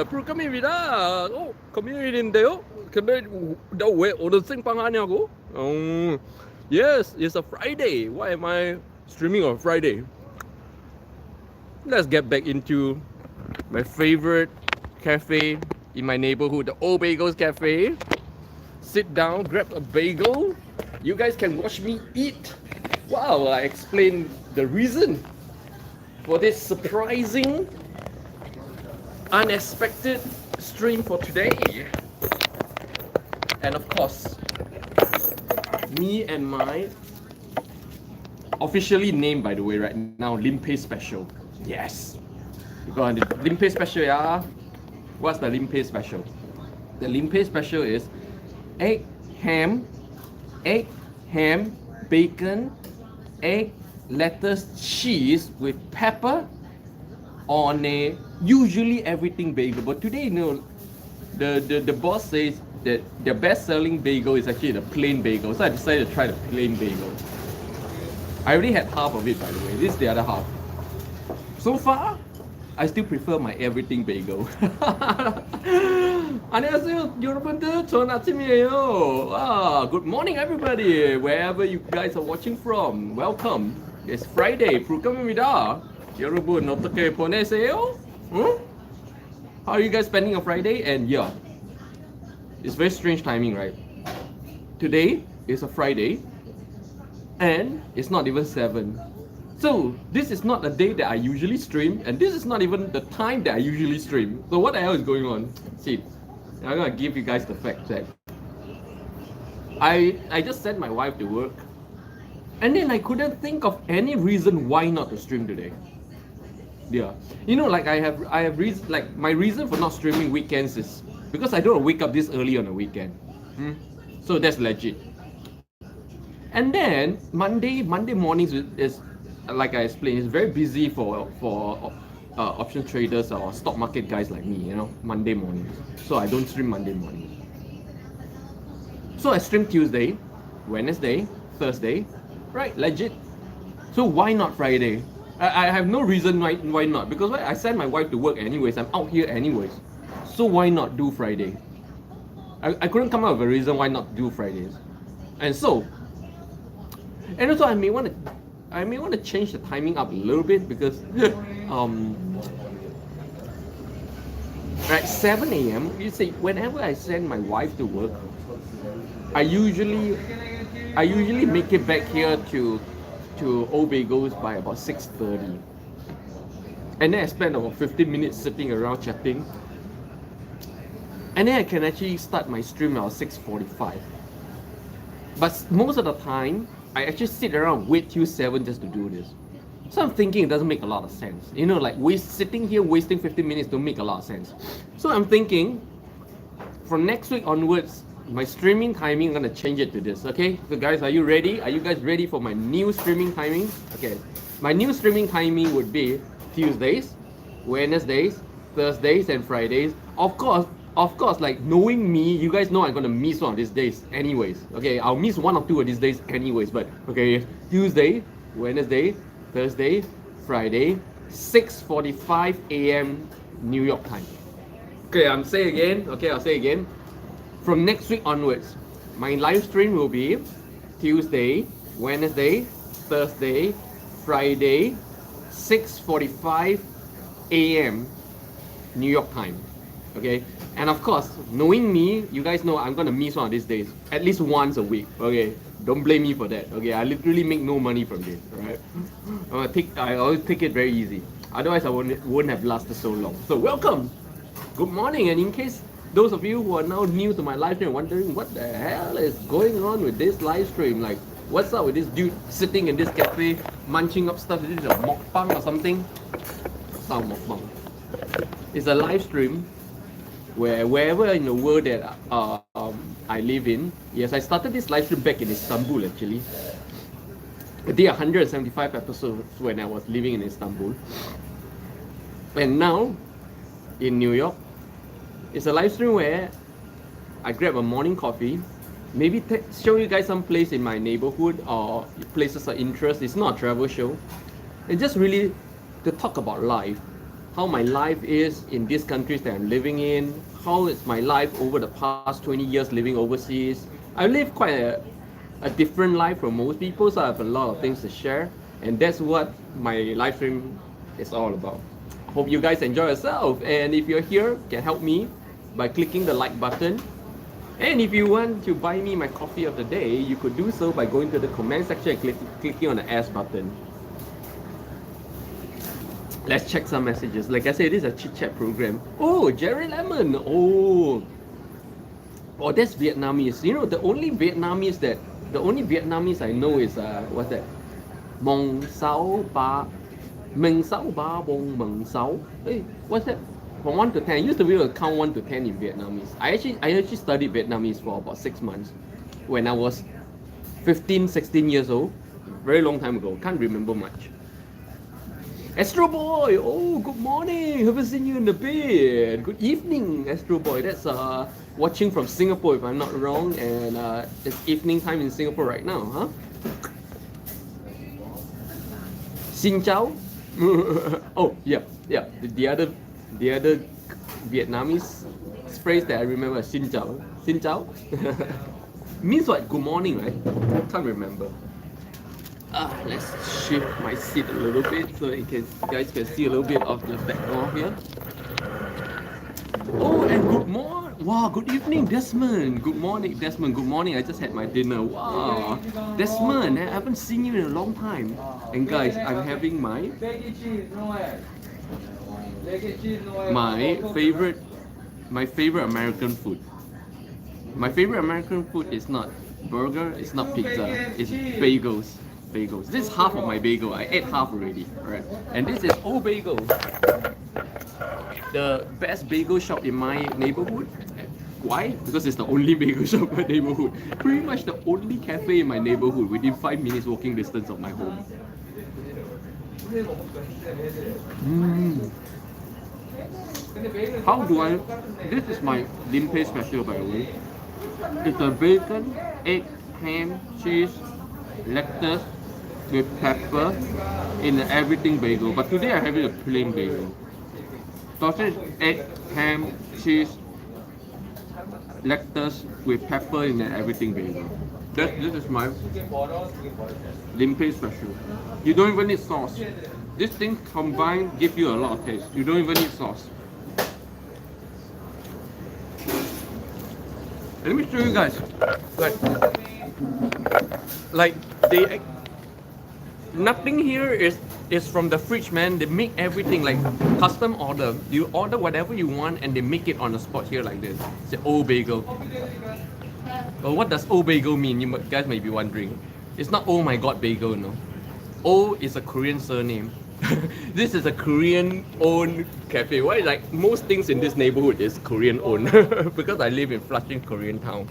불감입니다. 금요일인데요? 근데 나 왜 오늘 생방하냐고? Yes, it's a Friday. Why am I streaming on Friday? Let's get back into my favorite cafe in my neighborhood, the Old Bagels Cafe. Sit down, grab a bagel. You guys can watch me eat while I explain the reason for this surprising, unexpected stream for today. And of course, me and my officially named, by the way, right now, Limpeh special. Yes, we got the Limpeh special, yeah. What's the Limpeh special? The Limpeh special is egg, ham, bacon, egg, lettuce, cheese with pepper on a usually everything bagel. But today, you know, the boss says that the best-selling bagel is actually the plain bagel. So I decided to try the plain bagel. I already had half of it, by the way. This is the other half. So far, I still prefer my everything bagel. 안녕하세요, 여러분들. 좋은 아침이에요. Good morning, everybody. Wherever you guys are watching from, welcome. It's Friday. 불감입니다. 여러분 어떻게 보내세요? How are you guys spending on Friday? And yeah, it's very strange timing, right? Today is a Friday, and it's not even 7. So this is not a day that I usually stream, and this is not even the time that I usually stream. So what the hell is going on? See, I'm gonna give you guys the fact check. I just sent my wife to work, and then I couldn't think of any reason why not to stream today. Yeah, you know, like I have reason, like my reason for not streaming weekends is because I don't wake up this early on a weekend. So that's legit. And then Monday mornings is like I explained, it's very busy for option traders or stock market guys like me, you know, Monday mornings. So I don't stream Monday morning. So I stream Tuesday, Wednesday, Thursday, right? Legit. So why not Friday? I have no reason why not, because I send my wife to work anyways. I'm out here anyways. So why not do Friday? I couldn't come up with a reason why not do Fridays. And also I may want to change the timing up a little bit because right, 7 a.m. You see, whenever I send my wife to work, I usually make it back here to Old Bagels by about 6:30, and then I spend about 15 minutes sitting around chatting, and then I can actually start my stream at 6:45. But most of the time, I actually sit around, wait till 7 just to do this. So I'm thinking it doesn't make a lot of sense. You know, like sitting here wasting 15 minutes don't make a lot of sense. So I'm thinking, from next week onwards, my streaming timing, I'm gonna change it to this, okay? So guys, are you ready? Are you guys ready for my new streaming timing? Okay, my new streaming timing would be Tuesdays, Wednesdays, Thursdays, and Fridays. Of course, like knowing me, you guys know I'm gonna miss one of these days anyways. Okay, I'll miss 1 or 2 of these days anyways, but okay, Tuesday, Wednesday, Thursday, Friday, 6:45 a.m. New York time. Okay, I'll say again. From next week onwards, my live stream will be Tuesday, Wednesday, Thursday, Friday, 6:45 a.m. New York time. Okay, and of course, knowing me, you guys know I'm gonna miss one of these days at least once a week. Okay, don't blame me for that. Okay, I literally make no money from this. Alright, I always take it very easy. Otherwise, I wouldn't have lasted so long. So welcome, good morning, and in case those of you who are now new to my live stream wondering what the hell is going on with this live stream, like what's up with this dude sitting in this cafe munching up stuff? Is this a mukbang or something? It's not a mukbang. It's a live stream where wherever in the world that I live in. Yes, I started this live stream back in Istanbul actually. I did 175 episodes when I was living in Istanbul. And now, in New York, it's a live stream where I grab a morning coffee, maybe show you guys some place in my neighborhood or places of interest. It's not a travel show. It's just really to talk about life, how my life is in these countries that I'm living in, how is my life over the past 20 years living overseas. I live quite a different life from most people, so I have a lot of things to share, and that's what my live stream is all about. Hope you guys enjoy yourself, and if you're here, can help me by clicking the like button. And if you want to buy me my coffee of the day, you could do so by going to the comment section and clicking on the S button. Let's check some messages. Like I said, this is a chit chat program. Oh, Jerry Lemon. Oh, that's Vietnamese. You know, the only Vietnamese I know is what's that? Mong Sao Ba, Meng Sao Ba Bong Meng Sao. Hey, what's that? From 1 to 10. I used to be able to count 1 to 10 in Vietnamese. I actually studied Vietnamese for about 6 months when I was 15, 16 years old. Very long time ago. Can't remember much. Astro Boy, oh, good morning. Haven't seen you in a bit. Good evening, Astro Boy. That's watching from Singapore, if I'm not wrong, and it's evening time in Singapore right now, huh? Xin chào. Oh, yeah. The other Vietnamese phrase that I remember is Xin chào. Xin chào. Means what? Good morning, right? Can't remember. Let's shift my seat a little bit so you guys can see a little bit of the background here. Oh, and good morning. Wow, good evening, Desmond. Good morning, Desmond. Good morning. I just had my dinner. Wow, Desmond, I haven't seen you in a long time. And guys, I'm having my favorite American food. My favorite American food is not burger, it's not pizza, it's bagels. This is half of my bagel. I ate half already. Alright. And this is O Bagel. The best bagel shop in my neighborhood. Why? Because it's the only bagel shop in my neighborhood. Pretty much the only cafe in my neighborhood within 5 minutes walking distance of my home. How do I... This is my Limpeh special, by the way. It's a bacon, egg, ham, cheese, lettuce with pepper in an everything bagel. But today I have it a plain bagel. Sausage, egg, ham, cheese, lettuce with pepper in an everything bagel. This is my Limpeh special. You don't even need sauce. This thing combined give you a lot of taste. You don't even need sauce. Let me show you guys. Like they, nothing here is from the fridge, man. They make everything like custom order. You order whatever you want and they make it on the spot here like this. It's an O Bagel. Well, what does O Bagel mean? You guys may be wondering. It's not oh my god bagel, no. O is a Korean surname. This is a Korean-owned cafe. Why? Like most things in this neighborhood is Korean-owned because I live in Flushing, Korean town.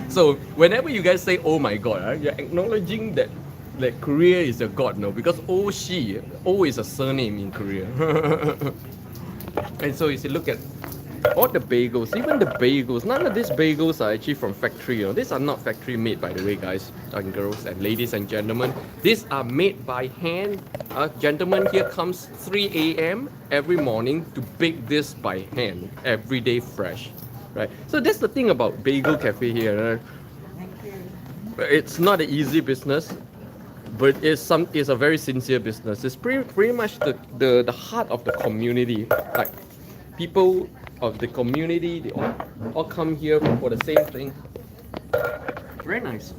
So whenever you guys say "Oh my God," right, you're acknowledging that like Korea is your god, no? Because O is a surname in Korea. And so if you look at all the bagels, even the bagels, none of these bagels are actually from factory. You know? These are not factory made, by the way, guys and girls and ladies and gentlemen. These are made by hand. Gentlemen here comes 3 a.m. every morning to bake this by hand, every day fresh, right? So that's the thing about Bagel Cafe here. Right? It's not an easy business, but it's a very sincere business. It's pretty much the heart of the community. Like people of the community, they all come here for the same thing. Very nice.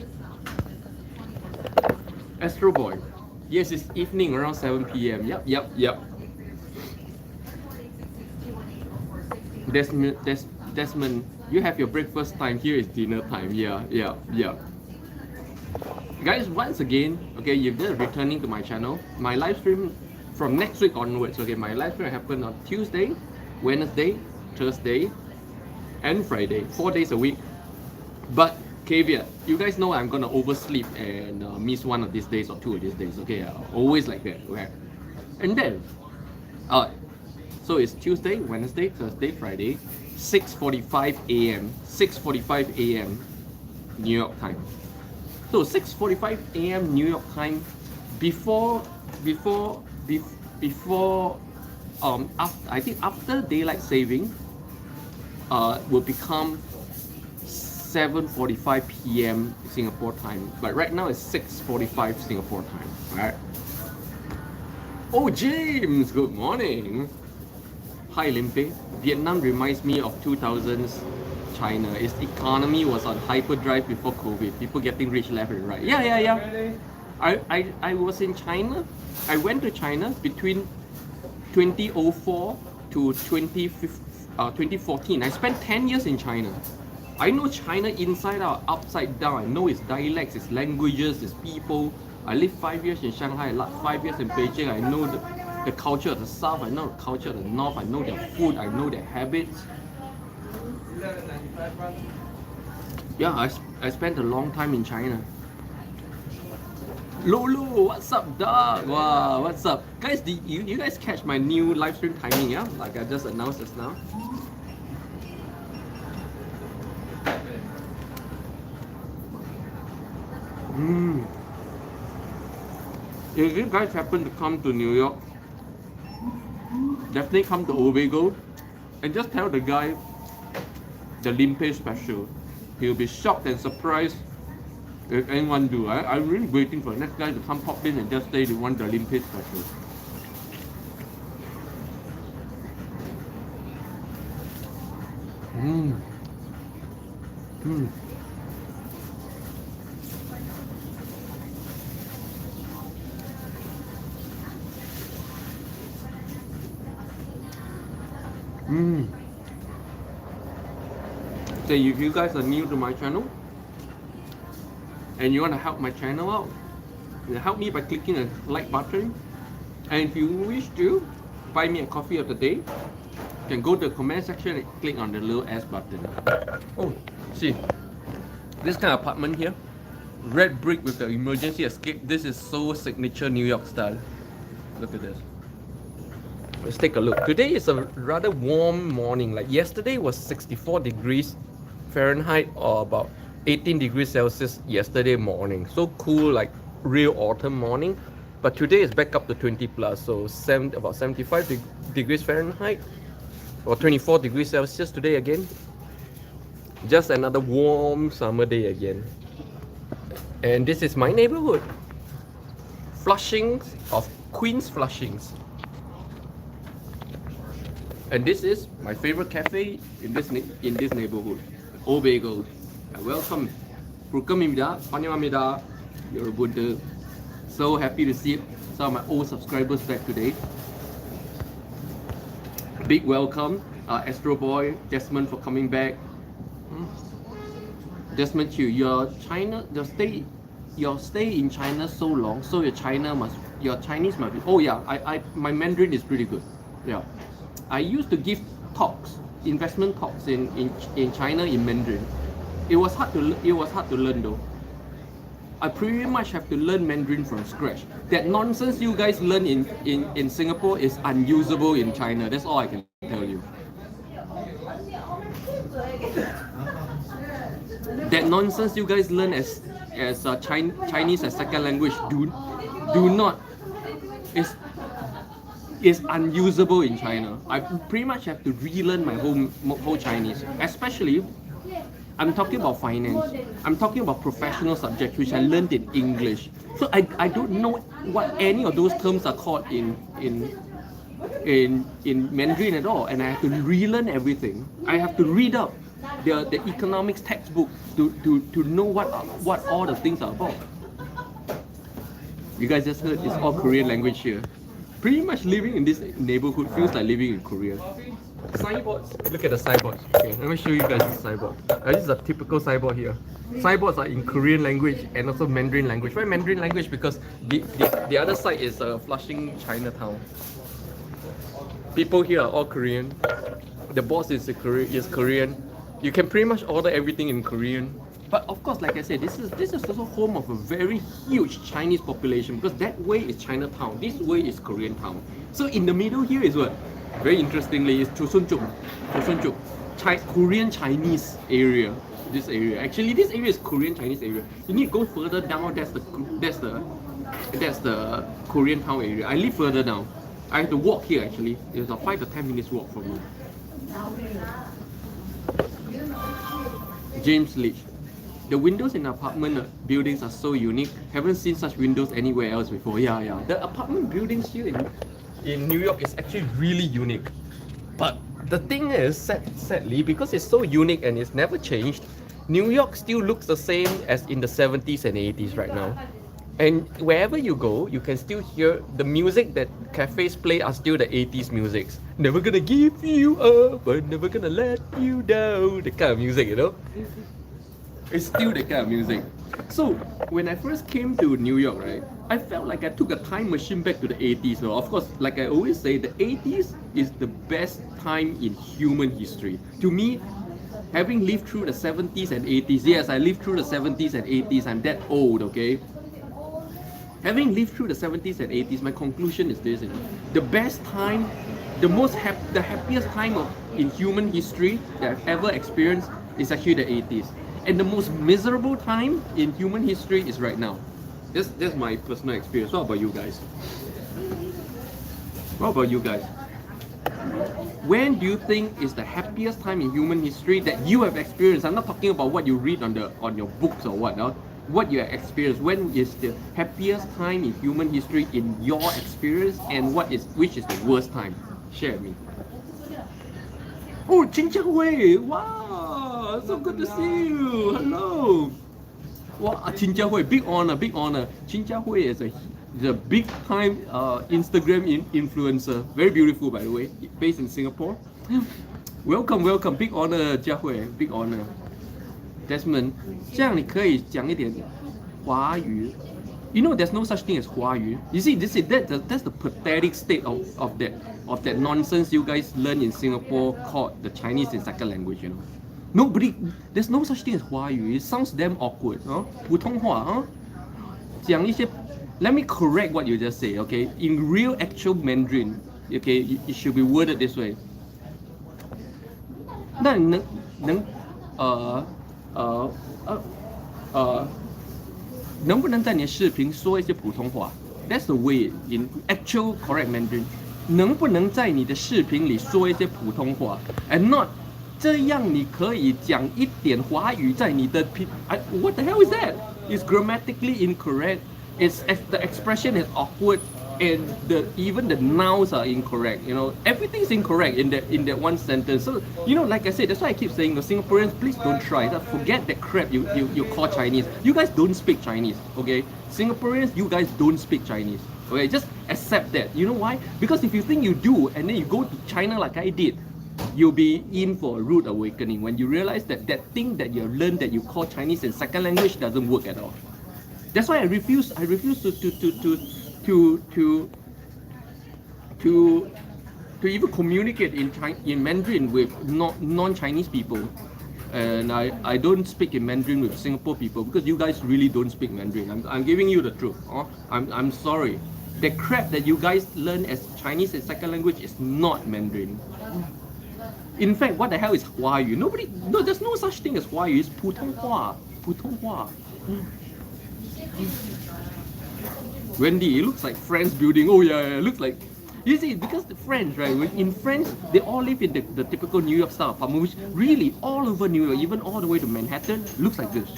Astro Boy. Yes, it's evening around 7 p.m. Yep. Desmond, you have your breakfast time. Here is dinner time. Yeah. Guys, once again, okay, if you're returning to my channel, my live stream from next week onwards, okay, my live stream will happen on Tuesday, Wednesday, Thursday, and Friday, 4 days a week. But caveat, you guys know I'm gonna oversleep and miss one of these days or 2 of these days, okay? Always like that, okay? And then, so it's Tuesday, Wednesday, Thursday, Friday, 6:45 a.m. 6:45 a.m. New York time. So 6:45 a.m. New York time, before I think after daylight saving, will become 7:45 p.m. Singapore time. But right now it's 6:45 Singapore time. Right? Oh, James, good morning. Hi, Limpeh. Vietnam reminds me of 2000s China. Its economy was on hyperdrive before COVID. People getting rich left and right. Yeah, yeah, yeah. I was in China. I went to China between 2004 to 2014. I spent 10 years in China. I know China inside out, upside down. I know its dialects, its languages, its people. I lived 5 years in Shanghai, 5 years in Beijing. I know the culture of the south, I know the culture of the north, I know their food, I know their habits. Yeah, I spent a long time in China. Lolo, what's up, dog? Wow, what's up? Guys, you guys catch my new live stream timing, yeah? Like I just announced just now. If you guys happen to come to New York, definitely come to Obago and just tell the guy the Limpeh special. He'll be shocked and surprised if anyone do. I'm really waiting for the next guy to come pop in and just say they want the Limpeh special. So if you guys are new to my channel and you want to help my channel out, help me by clicking the like button. And if you wish to buy me a coffee of the day, you can go to the comment section and click on the little S button. Oh, see, this kind of apartment here, red brick with the emergency escape. This is so signature New York style. Look at this. Let's take a look. Today is a rather warm morning. Like yesterday was 64 degrees Fahrenheit or about 18 degrees Celsius yesterday morning. So cool, like real autumn morning. But today is back up to 20 plus, so about 75 degrees Fahrenheit or 24 degrees Celsius today again. Just another warm summer day again. And this is my neighborhood. Flushings of Queens Flushings. And this is my favorite cafe in this neighborhood, Obago. Welcome. 불금입니다. 환영합니다. 여러분들. So happy to see some of my old subscribers back today. Big welcome, Astro Boy, Desmond for coming back. Desmond Chu, your stay in China so long, so your Chinese must be. Oh yeah, my Mandarin is pretty good. Yeah. I used to give talks, investment talks in China in Mandarin. It was hard to learn though. I pretty much have to learn Mandarin from scratch. That nonsense you guys learn in Singapore is unusable in China. That's all I can tell you. That nonsense you guys learn as Chinese as second language do not is unusable in China. I pretty much have to relearn my whole Chinese. Especially, I'm talking about finance. I'm talking about professional subjects which I learned in English. So I don't know what any of those terms are called in Mandarin at all, and I have to relearn everything. I have to read up the economics textbook to know what all the things are about. You guys just heard it's all Korean language here. Pretty much living in this neighborhood feels like living in Korea. Signboards. Look at the signboards. Okay, let me show you guys the signboard. This is a typical signboard here. Signboards are in Korean language and also Mandarin language. Why Mandarin language? Because the other side is Flushing Chinatown. People here are all Korean. The boss is Korean. You can pretty much order everything in Korean. But of course, like I said, this is also home of a very huge Chinese population because that way is Chinatown, this way is Korean town. So in the middle here is what? Very interestingly, is Chosunjuk, Korean Chinese area. This area, actually, this area is Korean Chinese area. You need to go further down. That's the Korean town area. I live further down. I have to walk here actually. It's a 5 to 10 minutes walk from me. James Leach. The windows in apartment buildings are so unique. Haven't seen such windows anywhere else before. Yeah. The apartment buildings here in New York is actually really unique. But the thing is, sadly, because it's so unique and it's never changed, New York still looks the same as in the 70s and 80s right now. And wherever you go, you can still hear the music that cafes play are still the 80s musics. Never gonna give you up, but never gonna let you down. The kind of music, you know? It's still the kind of music. So when I first came to New York, right, I felt like I took a time machine back to the 80s. No? Of course, like I always say, the 80s is the best time in human history. To me, having lived through the 70s and 80s, yes, I lived through the 70s and 80s, I'm that old, okay? Having lived through the 70s and 80s, my conclusion is this: the best time, the happiest time in human history that I've ever experienced is actually the 80s. And the most miserable time in human history is right now. That's my personal experience. What about you guys? What about you guys? When do you think is the happiest time in human history that you have experienced? I'm not talking about what you read on your books or what. No? What you have experienced. When is the happiest time in human history in your experience, and which is the worst time? Share with me. Oh, Chin Chiang Hui! Wow, so good to see you. Hello. Wow, Chin Chiang Hui, big honor, big honor. Chin Chiang Hui is a big time Instagram influencer. Very beautiful, by the way. Based in Singapore. Welcome, big honor, Jia Hui, big honor. Desmond, 这样你可以讲一点华语。You know, there's no such thing as 华语. You see, that's the pathetic state of that nonsense you guys learn in Singapore called the Chinese in second language. You know, there's no such thing as 华语. It sounds damn awkward. 普通话, 讲一些. Let me correct what you just say. Okay, in real actual Mandarin, okay, it should be worded this way. 那能能不能在你的视频说一些普通话 ？That's the way in actual correct Mandarin. 能不能在你的视频里说一些普通话 ？And not 这样你可以讲一点华语在你的What the hell is that? It's grammatically incorrect. The expression is awkward, and even the nouns are incorrect. You know, everything's incorrect in that one sentence. So you know, like I said, that's why I keep saying, Singaporeans, please don't try. Forget that crap you call Chinese. You guys don't speak Chinese, okay? Singaporeans, you guys don't speak Chinese. Okay, just accept that. You know why? Because if you think you do, and then you go to China like I did, you'll be in for a rude awakening when you realize that thing that you learned that you call Chinese in second language doesn't work at all. That's why I refuse to even communicate in Mandarin with non-Chinese people, and I don't speak in Mandarin with Singapore people because you guys really don't speak Mandarin. I'm giving you the truth. I'm sorry. The crap that you guys learn as Chinese as second language is not Mandarin. In fact, what the hell is 华语? No, there's no such thing as 华语. It's 普通话. Wendy, it looks like French building. Oh yeah, it looks like. You see, because the French, right? In France, they all live in the typical New York style apartment, which really all over New York, even all the way to Manhattan, looks like this.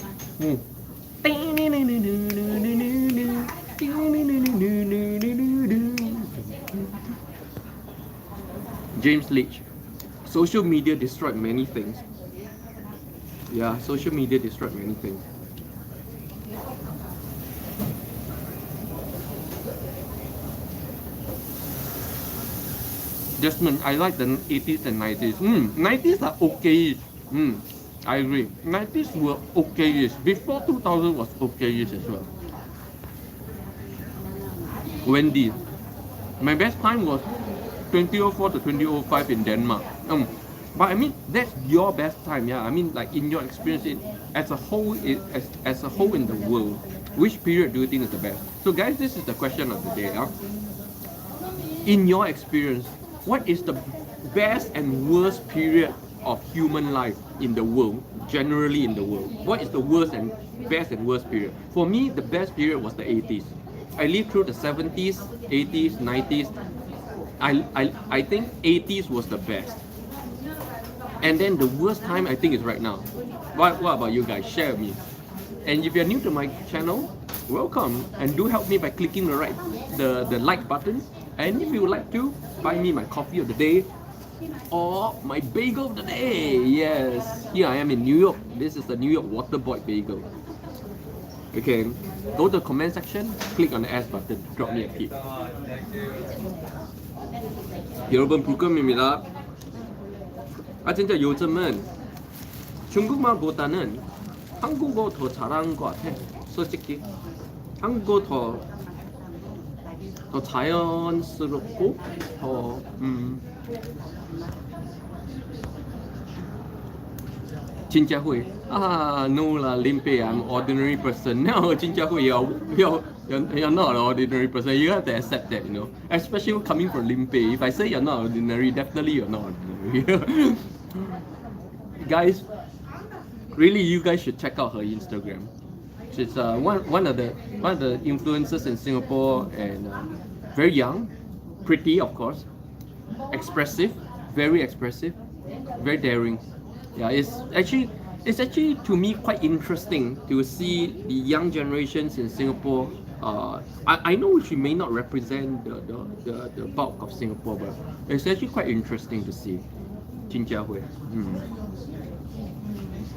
James Leach. Social media destroyed many things. Yeah, social media destroyed many things. Desmond, I like the 80s and 90s. 90s are okay. I agree. 90s were okay-ish. Before 2000 was okay-ish as well. Wendy, my best time was 2004 to 2005 in Denmark. But I mean, that's your best time, yeah. I mean, like in your experience, as a whole in the world, which period do you think is the best? So, guys, this is the question of the day. In your experience, what is the best and worst period of human life in the world, generally in the world? What is the worst and best and worst period? For me, the best period was the 80s. I lived through the 70s, 80s, 90s. I think 80s was the best. And then the worst time I think is right now. What about you guys? Share with me. And if you're new to my channel, welcome, and do help me by clicking the like button. And if you would like to buy me my coffee of the day or my bagel of the day, yes, here I am in New York. This is the New York Water Boy bagel. Okay, go to the comment section, click on the S button, drop me a tip. 여러분 불금입니다. 아 진짜 요즘은 중국말보다는 한국어 더 잘하는 것 같아. 솔직히 한국어 더 자연스럽고 더 진짜 hui. No lah, Limpeh, I'm ordinary person. No, 진짜 hui, you're not an ordinary person. You have to accept that, you know. Especially coming from Limpeh. If I say you're not ordinary, definitely you're not ordinary. Guys, really, you guys should check out her Instagram. She's one of the influencers in Singapore, and very young, pretty, of course, expressive, very daring. Yeah, it's actually to me quite interesting to see the young generations in Singapore. I know she may not represent the bulk of Singapore, but it's actually quite interesting to see. Jin Jiahui.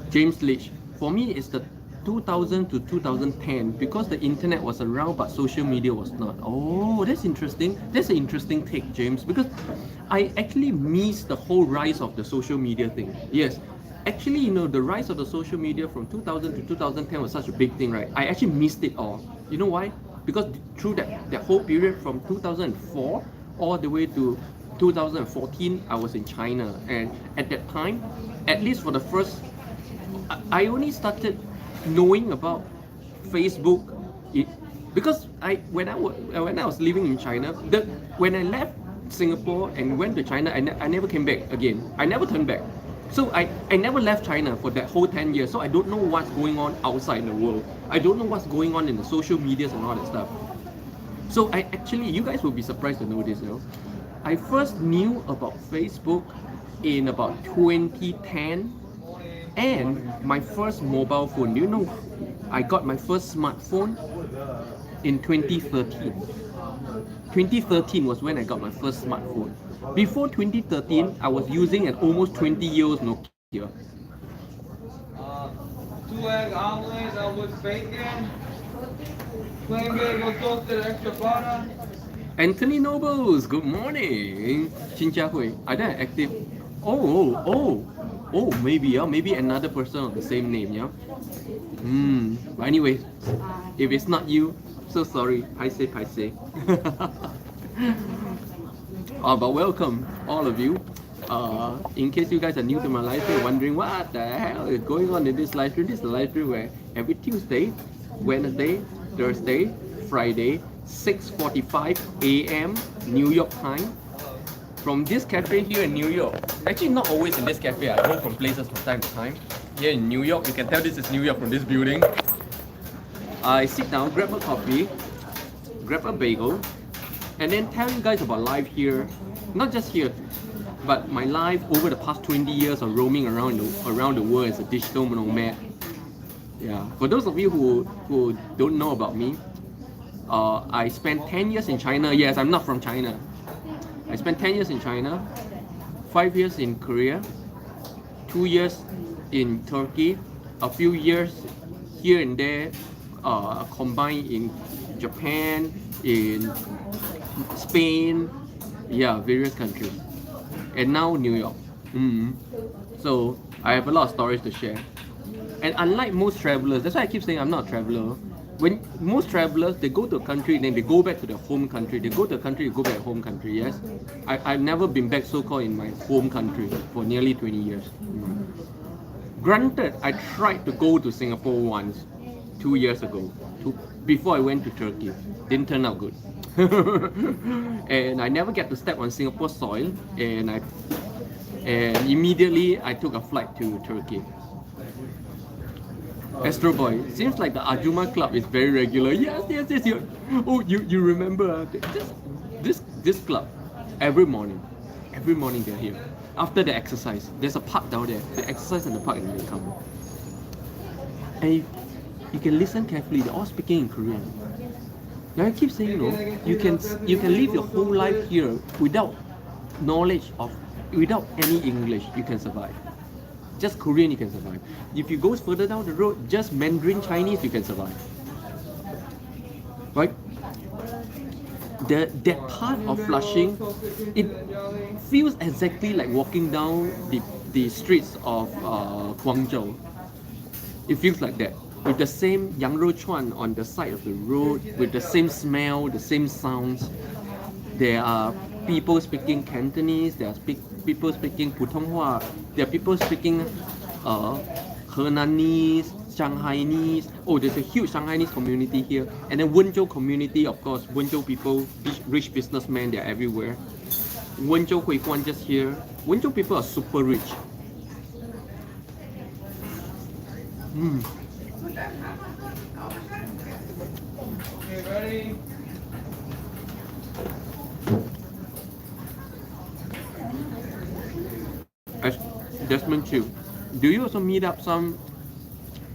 James Leach. For me, it's the 2000 to 2010 because the internet was around but social media was not. Oh, that's interesting. That's an interesting take, James, because I actually missed the whole rise of the social media thing. Yes, actually, you know, the rise of the social media from 2000 to 2010 was such a big thing, right? I actually missed it all. You know why? Because through that whole period from 2004 all the way to 2014, I was in China, and at that time, at least for the first, I only started knowing about Facebook because when I was living in China, when I left Singapore and went to China, I never came back again. I never turned back. So I never left China for that whole 10 years. So I don't know what's going on outside in the world. I don't know what's going on in the social medias and all that stuff. So I actually, you guys will be surprised to know this, you know. I first knew about Facebook in about 2010, and my first mobile phone. You know, I got my first smartphone in 2013. 2013 was when I got my first smartphone. Before 2013, I was using an almost 20-year-old Nokia. 2 egg omelets with bacon, plain bagel toasted extra butter. Anthony Nobles, good morning. Jin Jiahui, are they active? Oh, maybe another person of the same name, yeah. But anyway, if it's not you, so sorry. Paise. But welcome all of you. In case you guys are new to my live stream, wondering what the hell is going on in this live stream. This is a live stream where every Tuesday, Wednesday, Thursday, Friday, 6:45 a.m. New York time, from this cafe here in New York. Actually, not always in this cafe. I go from places from time to time. Here in New York, you can tell this is New York from this building. I sit down, grab a coffee, grab a bagel, and then tell you guys about life here. Not just here, but my life over the past 20 years of roaming around the world as a digital nomad. Yeah. For those of you who don't know about me, I spent 10 years in China. Yes, I'm not from China. I spent 10 years in China, 5 years in Korea, 2 years in Turkey, a few years here and there, combined in Japan, in Spain, yeah, various countries, and now New York. So I have a lot of stories to share. And unlike most travelers, that's why I keep saying I'm not a traveler. When most travelers, they go to a country, then they go back to their home country. They go to a country, they go back home country. Yes, I've never been back so-called in my home country for nearly 20 years. Granted, I tried to go to Singapore once, 2 years ago, before I went to Turkey. Didn't turn out good. And I never get to step on Singapore soil, and immediately I took a flight to Turkey. Astro Boy, seems like the Ajuma Club is very regular. Yes. Oh, you remember this club? every morning. Every morning they're here. After the exercise, there's a park down there. They exercise in the park and they come. And you can listen carefully. They're all speaking in Korean. Now I keep saying, no, you can live your whole life here without knowledge of, without any English. You can survive. Just Korean, you can survive. If you go further down the road, just Mandarin Chinese, you can survive. Right? That part of Flushing, it feels exactly like walking down the streets of Guangzhou. It feels like that. With the same Yang Rou Chuan on the side of the road, with the same smell, the same sounds. There are people speaking Cantonese, there are people speaking Putonghua, there are people speaking Hernanese, Shanghainese. Oh, there's a huge Shanghainese community here. And then Wenzhou community, of course, Wenzhou people, rich businessmen, they're everywhere. Wenzhou Huiguan just here. Wenzhou people are super rich. Okay, ready? As Desmond Chiu, do you also meet up some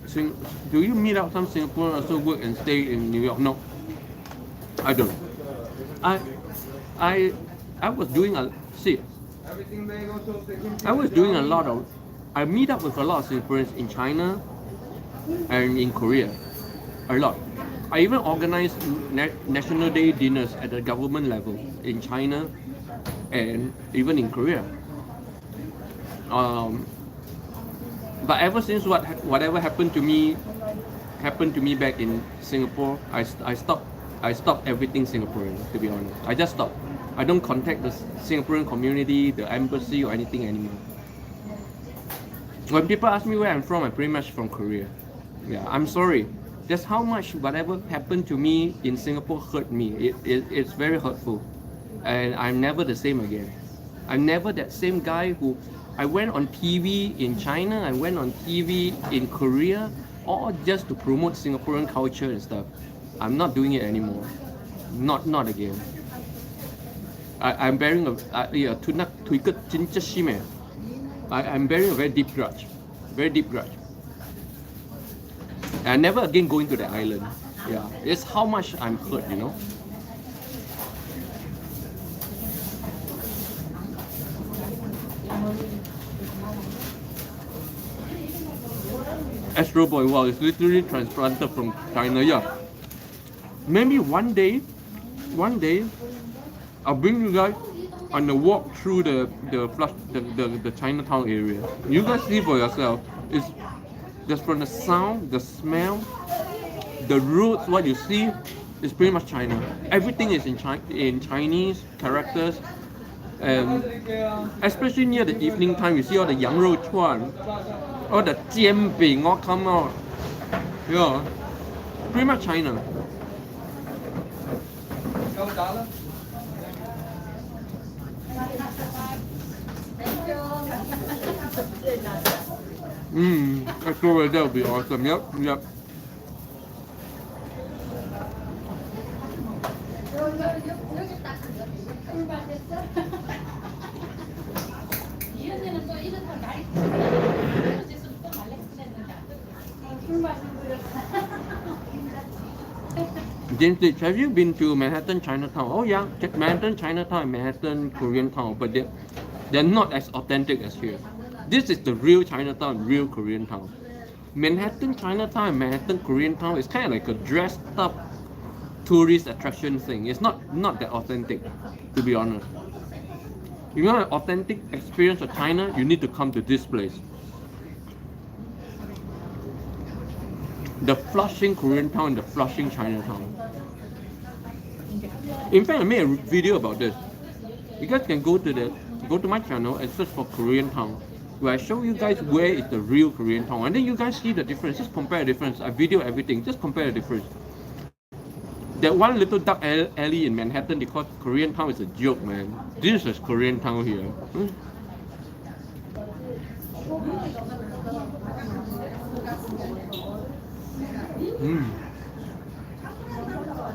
Singaporeans also work and stay in New York? No, I don't. I was doing a lot of. I meet up with a lot of Singaporeans in China and in Korea, a lot. I even organize National Day dinners at the government level in China and even in Korea. But ever since whatever happened to me back in Singapore, I stopped everything Singaporean, to be honest. I just stopped. I don't contact the Singaporean community, the embassy or anything anymore. When people ask me where I'm from, I'm pretty much from Korea. Yeah, I'm sorry. That's how much whatever happened to me in Singapore hurt me. It's very hurtful. And I'm never the same again. I'm never that same guy who I went on TV in China, I went on TV in Korea, all just to promote Singaporean culture and stuff. I'm not doing it anymore. Not again. I'm bearing I'm bearing a very deep grudge. Very deep grudge. And never again going to the island. Yeah. It's how much I'm hurt, you know. Astro Boy, wow, it's literally transplanted from China. Yeah. Maybe one day, I'll bring you guys on a walk through the Chinatown area. You guys see for yourself. It's just from the sound, the smell, the roads. What you see is pretty much China. Everything is in Chinese characters. Especially near the evening time, you see all the Yang Rou Chuan, all the jianbing all come out. Yeah, pretty much China. I sure that would be awesome. Yep. James Leach, have you been to Manhattan Chinatown? Oh yeah, Manhattan Chinatown and Manhattan Koreatown, but they're not as authentic as here. This is the real Chinatown, real Koreatown. Manhattan Chinatown and Manhattan Koreatown is kind of like a dressed up tourist attraction thing. It's not that authentic, to be honest. If you want an authentic experience of China, you need to come to this place. The Flushing Koreatown and the Flushing Chinatown. In fact, I made a video about this. You guys can go to my channel and search for Koreatown, where I show you guys where is the real Koreatown, and then you guys see the difference. Just compare the difference. I video everything. Just compare the difference. That one little dark alley in Manhattan, they call Koreatown, is a joke, man. This is Koreatown here.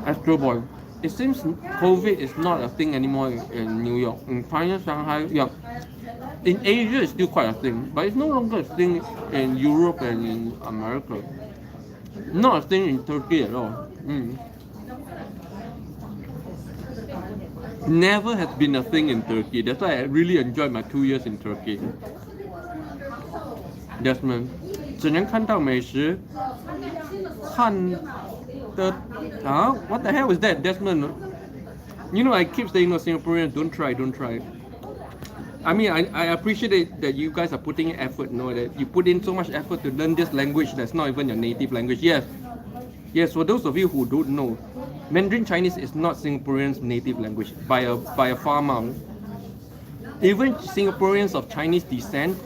Astro Boy, it seems COVID is not a thing anymore in New York. In China, Shanghai, yeah. In Asia, it's still quite a thing, but it's no longer a thing in Europe and in America. Not a thing in Turkey at all. Never has been a thing in Turkey. That's why I really enjoyed my 2 years in Turkey. Desmond, 只能看到美食，看的啊 What the hell is that, Desmond? You know, I keep saying, no, Singaporeans, don't try. I mean, I appreciate it that you guys are putting in effort, that you put in so much effort to learn this language that's not even your native language. Yes, for those of you who don't know, Mandarin Chinese is not Singaporeans' native language by a far mark. Even Singaporeans of Chinese descent,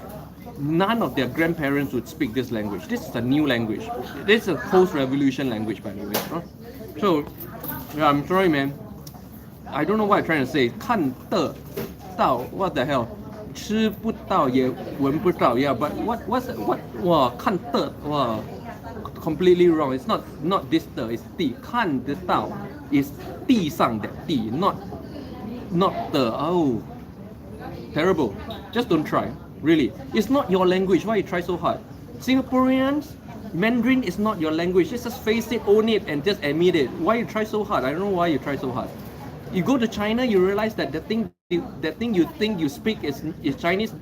none of their grandparents would speak this language. This is a new language. This is a post-revolution language, by the way. So, yeah, I'm sorry, man. I don't know what I'm trying to say. 看得到 what the hell? 吃不到也闻不到 Yeah, but what? 哇看得哇 completely wrong. It's not this 的 it's 地看得到 is 地上的地 not the oh terrible. Just don't try. Really. It's not your language. Why you try so hard? Singaporeans, Mandarin is not your language. Just face it, own it, and just admit it. Why you try so hard? I don't know why you try so hard. You go to China, you realize that the thing you think you speak is Chinese,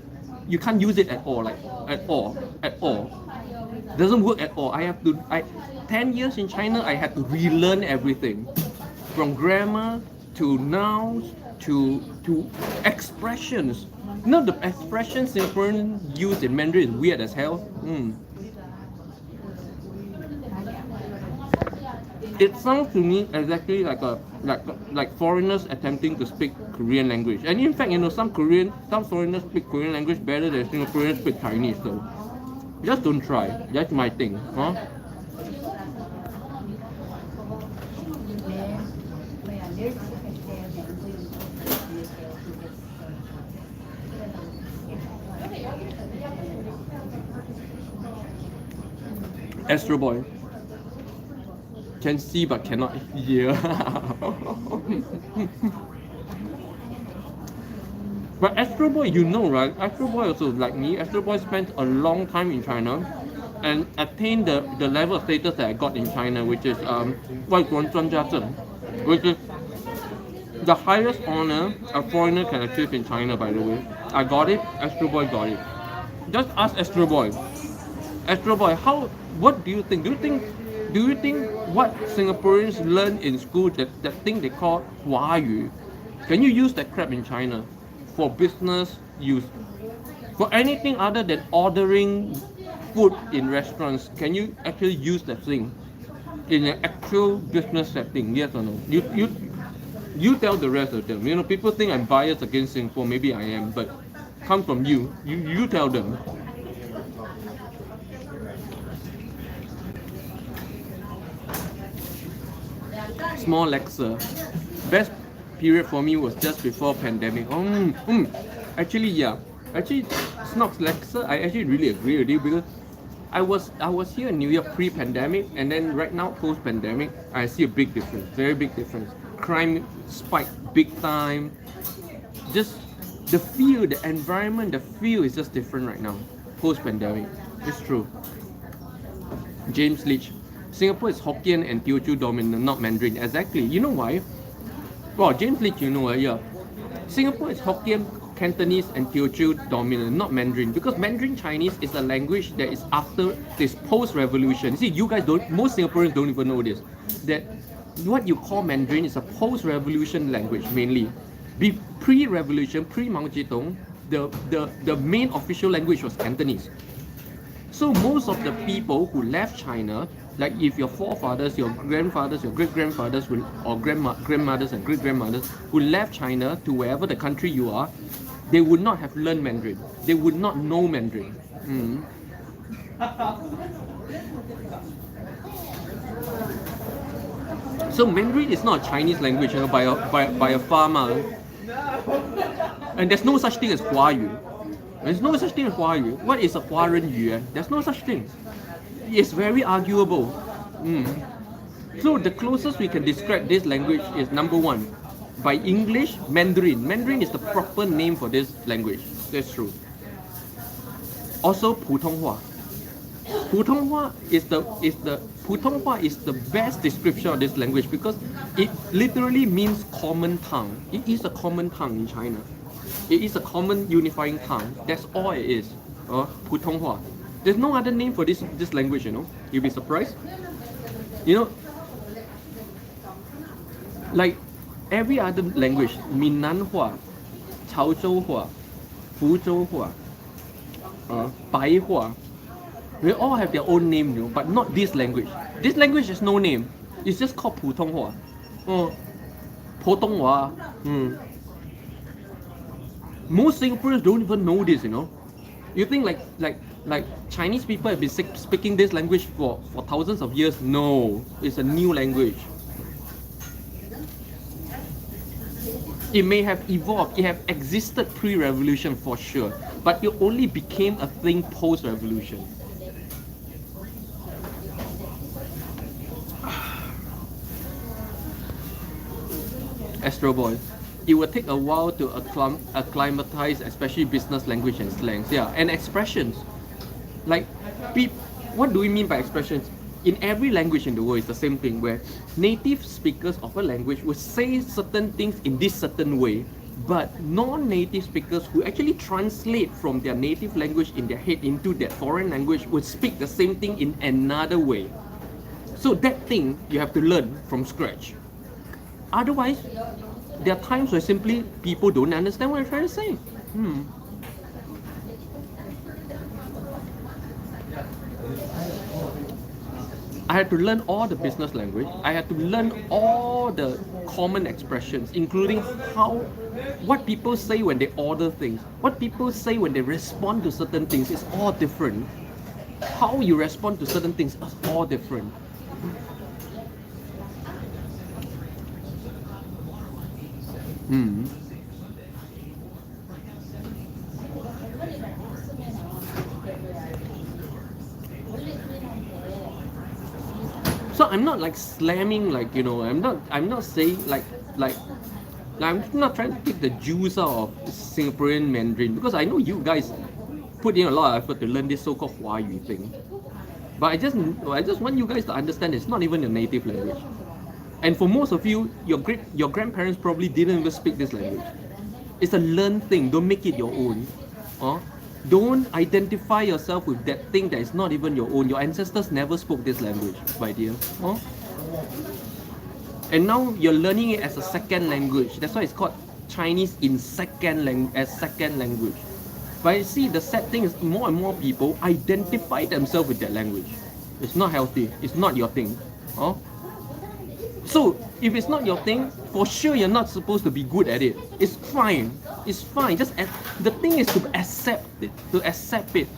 you can't use it at all, like at all. Doesn't work at all. 10 years in China, I had to relearn everything, from grammar to nouns to expressions. No, the expressions Singaporeans use in Mandarin is weird as hell. It sounds to me exactly like foreigners attempting to speak Korean language. And in fact, some foreigners speak Korean language better than Singaporeans speak Chinese. So just don't try. That's my thing, huh? Astro Boy. Can see but cannot hear. But Astro Boy, right? Astro Boy also, like me, Astro Boy spent a long time in China and attained the level of status that I got in China, which is 外国人专家证, which is the highest honor a foreigner can achieve in China, by the way. I got it, Astro Boy got it. Just ask Astro Boy. Astro Boy, what do you think? Do you think what Singaporeans learn in school, that thing they call 华语, can you use that crap in China for business use? For anything other than ordering food in restaurants, can you actually use that thing in an actual business setting? Yes or no? You tell the rest of them. People think I'm biased against Singapore. Maybe I am, but come from you. You tell them. Small lecture. Best period for me was just before pandemic. Actually, yeah. Actually, Snock's lecture, I actually really agree with you, because I was here in New York pre-pandemic, and then right now post-pandemic, I see a big difference, very big difference. Crime spiked big time. Just the feel, the environment, the feel is just different right now, post-pandemic. It's true. James Leach. Singapore is Hokkien and Teochew dominant, not Mandarin. Exactly. You know why? Well, James Leach, yeah. Singapore is Hokkien, Cantonese, and Teochew dominant, not Mandarin. Because Mandarin Chinese is a language that is after this post-revolution. See, you guys most Singaporeans don't even know this. That what you call Mandarin is a post-revolution language mainly. Pre-revolution, pre-Mao Zedong, the main official language was Cantonese. So most of the people who left China, like if your forefathers, your grandfathers, your great-grandfathers, or grandmothers and great-grandmothers who left China to wherever the country you are, they would not have learned Mandarin. They would not know Mandarin. So Mandarin is not a Chinese language, by a far mile. And there's no such thing as 华语. There's no such thing as 华语. What is a 华人语? There's no such thing. It's very arguable. So the closest we can describe this language is number one, by English, Mandarin. Mandarin is the proper name for this language. That's true. Also, 普通话. 普通话 普通话 is the best description of this language because it literally means common tongue. It is a common tongue in China. It is a common unifying tongue. That's all it is. 普通话. There's no other name for this language, you know. You'll be surprised. You know, like every other language, 闽南话, 潮州话, 福州话, 白话, they all have their own name, you know, but not this language. This language has no name. It's just called 普通话. 普通话. Most Singaporeans don't even know this, you know. You think like Chinese people have been speaking this language for thousands of years? No, it's a new language. It may have evolved, it have existed pre-revolution for sure, but it only became a thing post-revolution. Astro Boy, it will take a while to acclimatize, especially business language and slangs, yeah, and expressions. Like, what do we mean by expressions? In every language in the world, it's the same thing where native speakers of a language will say certain things in this certain way, but non-native speakers who actually translate from their native language in their head into that foreign language will speak the same thing in another way. So that thing you have to learn from scratch. Otherwise, there are times where simply people don't understand what you're trying to say. I had to learn all the business language. I had to learn all the common expressions, including what people say when they order things, what people say when they respond to certain things. It's all different. How you respond to certain things is all different. So I'm not like slamming, like, you know, I'm not saying like I'm not trying to take the juice out of Singaporean Mandarin, because I know you guys put in a lot of effort to learn this so-called Huayu thing. But I just want you guys to understand it's not even your native language. And for most of you, your grandparents probably didn't even speak this language. It's a learned thing. Don't make it your own. Don't identify yourself with that thing that is not even your own. Your ancestors never spoke this language, my dear. And now you're learning it as a second language. That's why it's called Chinese in second language. But you see, the sad thing is more and more people identify themselves with that language. It's not healthy. It's not your thing. So if it's not your thing, for sure you're not supposed to be good at it. It's fine. It's fine. The thing is to accept it,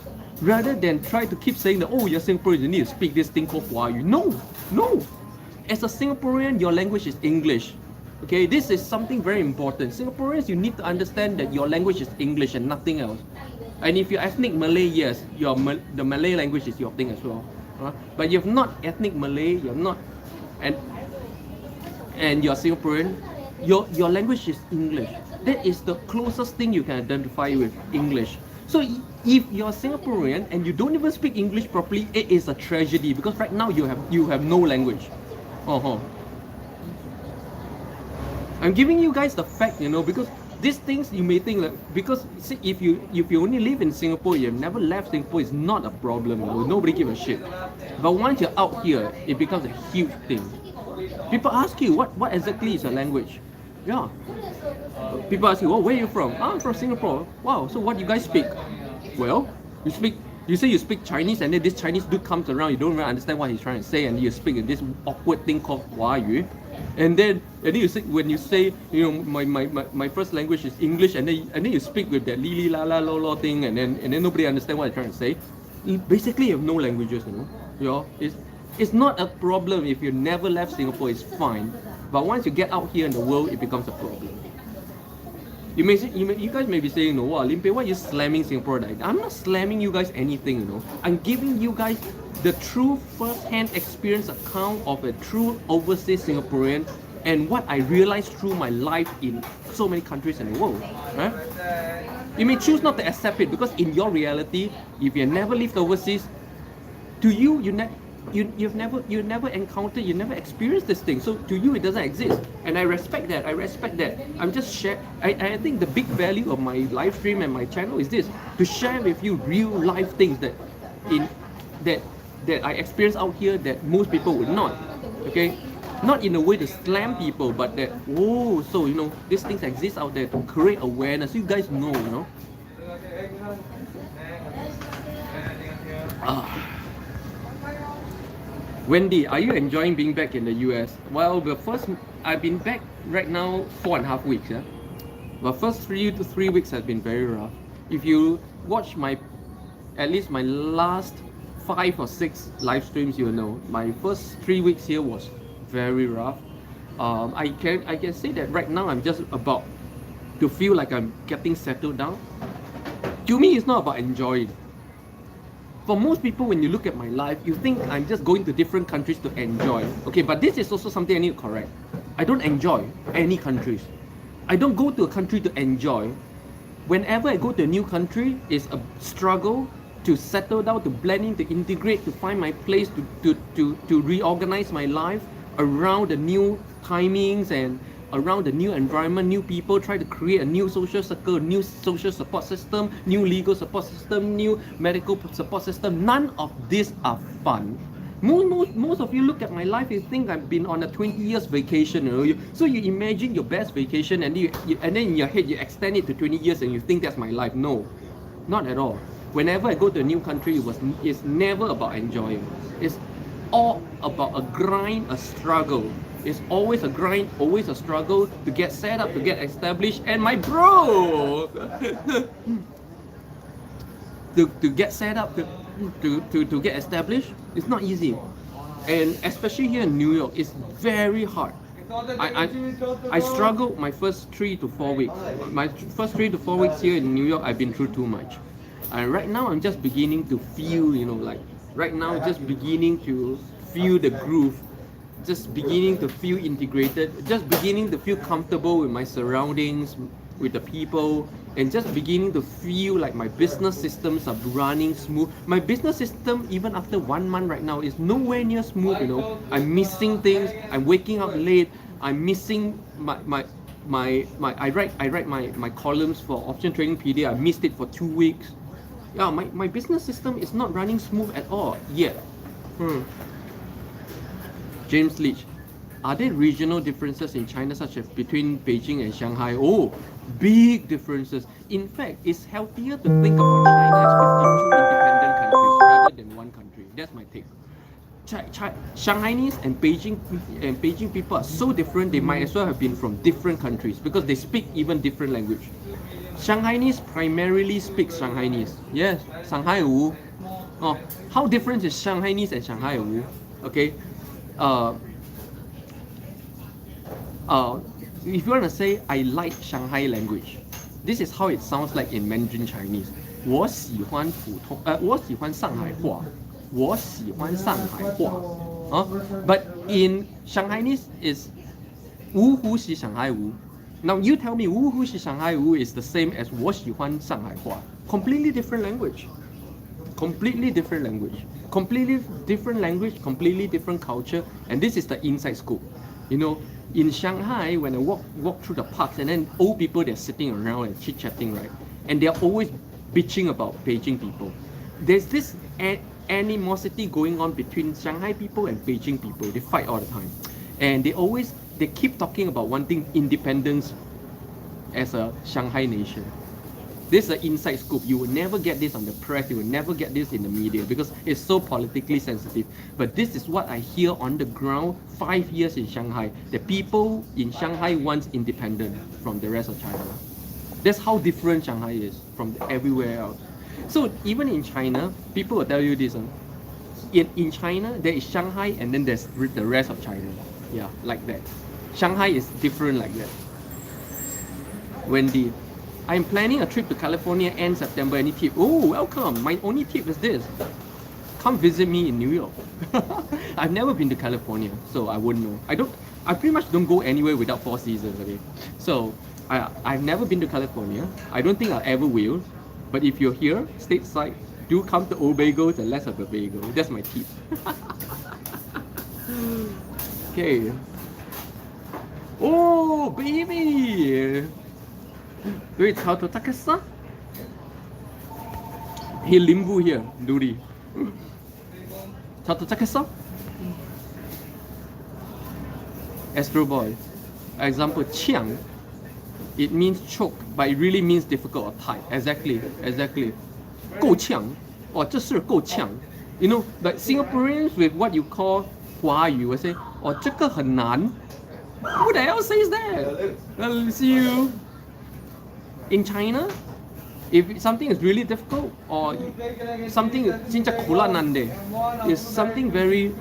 rather than try to keep saying that, oh, you're Singaporean, you need to speak this thing called Huayu. No. As a Singaporean, your language is English. Okay, this is something very important. Singaporeans, you need to understand that your language is English and nothing else. And if you're ethnic Malay, yes, the Malay language is your thing as well. But if not ethnic Malay, you're not, and you're Singaporean, your language is English. That is the closest thing you can identify with, English. So if you're Singaporean and you don't even speak English properly, it is a tragedy, because right now you have no language. I'm giving you guys the fact, you know, because these things you may think like, because see, if you only live in Singapore, you've never left Singapore, it's not a problem. You know, nobody give a shit. But once you're out here, it becomes a huge thing. People ask you, what exactly is your language? Yeah. People ask you, oh, where are you from? I'm from Singapore. Wow, so what do you guys speak? Well, you say you speak Chinese, and then this Chinese dude comes around, you don't really understand what he's trying to say, and you speak in this awkward thing called Huayu. And then you say, when you say, you know, my first language is English, and then you speak with that li la la lo lo thing, and then nobody understands what you're trying to say. Basically, you have no languages, you know. It's not a problem if you never left Singapore, it's fine. But once you get out here in the world, it becomes a problem. You guys may be saying, no, wow, Limpeh, why are you slamming Singapore? I'm not slamming you guys anything, you know. I'm giving you guys the true first-hand experience account of a true overseas Singaporean and what I realized through my life in so many countries in the world. Right? You may choose not to accept it because in your reality, if you never lived overseas, to you, you've never encountered, you never experienced this thing. So to you, it doesn't exist, and I respect that. I'm just share. I think the big value of my live stream and my channel is this: to share with you real life things that in that I experience out here that most people would not. Okay, not in a way to slam people, but that so these things exist out there to create awareness. You guys know, Wendy, are you enjoying being back in the US? Well, I've been back right now 4.5 weeks. Yeah, the first 3 to 3 weeks has been very rough. If you watch at least my last 5 or 6 live streams, you will know my first 3 weeks here was very rough. I can say that right now I'm just about to feel like I'm getting settled down. To me, it's not about enjoying. For most people, when you look at my life, you think I'm just going to different countries to enjoy. Okay, but this is also something I need to correct. I don't enjoy any countries. I don't go to a country to enjoy. Whenever I go to a new country, it's a struggle to settle down, to blend in, to integrate, to find my place, to reorganize my life around the new timings and around the new environment, new people, try to create a new social circle, new social support system, new legal support system, new medical support system. None of these are fun. Most of you look at my life, you think I've been on a 20 years vacation. So you imagine your best vacation and then in your head you extend it to 20 years and you think that's my life. No, not at all. Whenever I go to a new country, it's never about enjoying. It's all about a grind, a struggle. It's always a grind, always a struggle to get set up, to get established. And my bro, to get set up, to get established, it's not easy. And especially here in New York, it's very hard. I struggled my first 3 to 4 weeks. My first 3 to 4 weeks here in New York, I've been through too much. And right now, I'm just beginning to feel, right now, just beginning to feel the groove, just beginning to feel integrated, just beginning to feel comfortable with my surroundings, with the people, and just beginning to feel like my business systems are running smooth. My business system, even after 1 month right now, is nowhere near smooth. I'm missing things. I'm waking up late. I'm missing I write my columns for Option Trading PD. I missed it for 2 weeks. Yeah, my business system is not running smooth at all yet. James Leach, are there regional differences in China, such as between Beijing and Shanghai? Oh, big differences. In fact, it's healthier to think about China as 52 independent countries rather than one country. That's my take. Shanghainese and Beijing people are so different, they might as well have been from different countries because they speak even different language. Shanghainese primarily speak Shanghainese. Yes, Shanghai Wu. Oh, how different is Shanghainese and Shanghai Wu? Okay. If you want to say I like Shanghai language, this is how it sounds like in Mandarin Chinese. 我喜欢上海话. 我喜欢上海话. But in Shanghainese is 芜湖是上海话. Now you tell me 芜湖是上海话 is the same as 我喜欢上海话. Completely different language. Completely different language. Completely different language, completely different culture, and this is the inside scoop. In Shanghai, when I walk through the parks, and then old people, they're sitting around and chit-chatting, right? And they're always bitching about Beijing people. There's this animosity going on between Shanghai people and Beijing people. They fight all the time. And they keep talking about wanting independence as a Shanghai nation. This is an inside scoop. You will never get this on the press. You will never get this in the media because it's so politically sensitive. But this is what I hear on the ground 5 years in Shanghai. The people in Shanghai want independence from the rest of China. That's how different Shanghai is from everywhere else. So even in China, people will tell you this. In China, there is Shanghai and then there's the rest of China. Yeah, like that. Shanghai is different like that. Wendy, I'm planning a trip to California end September. Any tip? Oh, welcome. My only tip is this. come visit me in New York. I've never been to California, so I wouldn't know. I pretty much don't go anywhere without Four Seasons, okay? So I've never been to California. I don't think I ever will. But if you're here, stateside, do come to Old Bagels and let's have a bagel. That's my tip. Okay. Oh, baby! Wait, how to takasa? He limbu here, Duri. How to takasa? Astro Boy. Example, chiang. It means choke, but it really means difficult or tight. Exactly. 够呛. Or 这是够呛. You know, like Singaporeans with what you call 华语 will say, 哦，这个很难. Who the hell says that? I'll see you. In China, if something is really difficult or something 真的苦难难的 is something very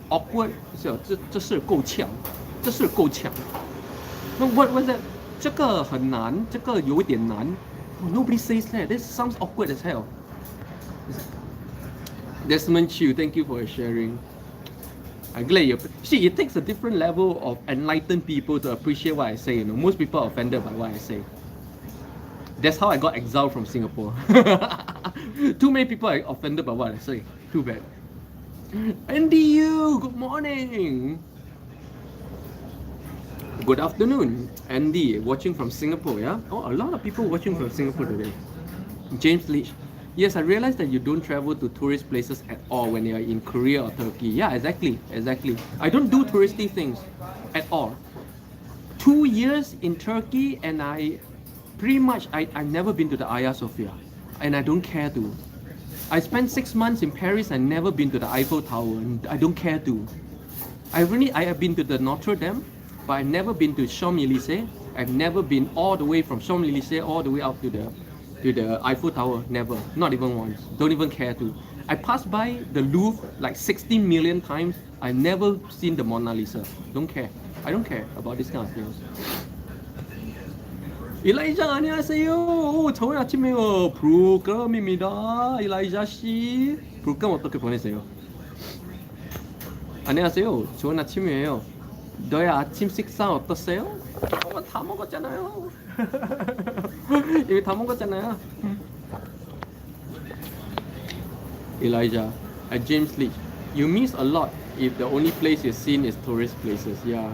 awkward. So 这是够呛. 这是够呛. No, what was that? 这个很难，这个有点难. Oh, nobody says that. This sounds awkward as hell. Desmond Chew, thank you for sharing. I'm glad you. See, it takes a different level of enlightened people to appreciate what I say. You know, most people are offended by what I say. That's how I got exiled from Singapore. Too many people are offended by what I say. Too bad. NDU, good morning. Good afternoon, Andy, watching from Singapore, yeah? Oh, a lot of people watching from Singapore today. James Leach, yes, I realized that you don't travel to tourist places at all when you're in Korea or Turkey. Yeah, exactly. I don't do touristy things at all. 2 years in Turkey and I've never been to the Hagia Sophia and I don't care to. I spent 6 months in Paris and never been to the Eiffel Tower and I don't care to. I have been to the Notre Dame, but I've never been to Champs-Élysées. I've never been all the way from Champs-Élysées all the way up to the Eiffel Tower. Never, not even once. Don't even care to. I passed by the Louvre like 16 million times. I've never seen the Mona Lisa. Don't care. I don't care about this kind of things. Elijah, 안녕하세요. 좋은 아침이에요. 프로그램입니다. Elijah 씨. 프로그램 어떻게 보내세요? 안녕하세요. 좋은 아침이에요. 너의 아침 식사 어떠세요? 다 먹었잖아요. 이미 다 먹었잖아요. Elijah, James Leach, you miss a lot if the only place you've seen is tourist places. Yeah.